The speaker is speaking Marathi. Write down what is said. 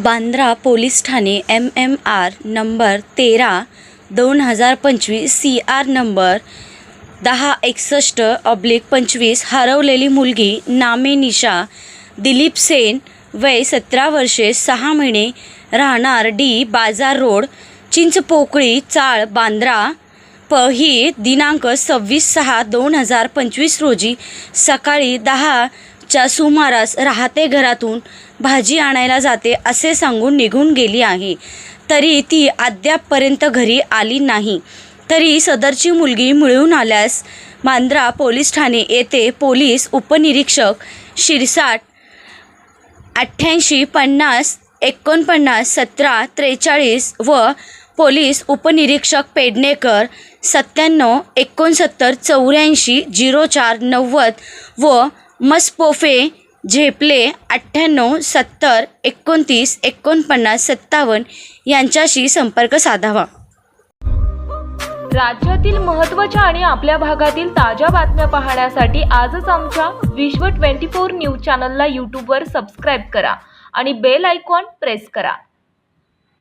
Bandra police Thane MMR number 13/2025 CR number 1061/25 हरवलेली मुलगी नामे निशा दिलीप सेन वय 17 वर्षे 6 महिने राहणार D बाजार रोड चिंचपोकळी चाळ बांद्रा ही दिनांक 26/6/2025 रोजी सकाळी 10च्या सुमारास राहते घरातून भाजी आणायला जाते असे सांगून निघून गेली आहे। तरी ती अद्यापपर्यंत घरी आली नाही। तरी सदरची मुलगी मिळून आल्यास बांद्रा पोलीस ठाणे येथे पोलीस उपनिरीक्षक शिरसाट 88 50 49 17 43 व पोलीस उपनिरीक्षक पेडणेकर 97 69 84 04 90 व मसपोफे झेपले 98 70 29 49 57 यांच्याशी संपर्क साधावा। राज्यातील महत्त्वाच्या आणि आपल्या भागातील ताज्या बातम्या पाहण्यासाठी आजच आमच्या विश्व 24 न्यूज चॅनलला यूट्यूबवर सबस्क्राईब करा आणि बेल आयकॉन प्रेस करा।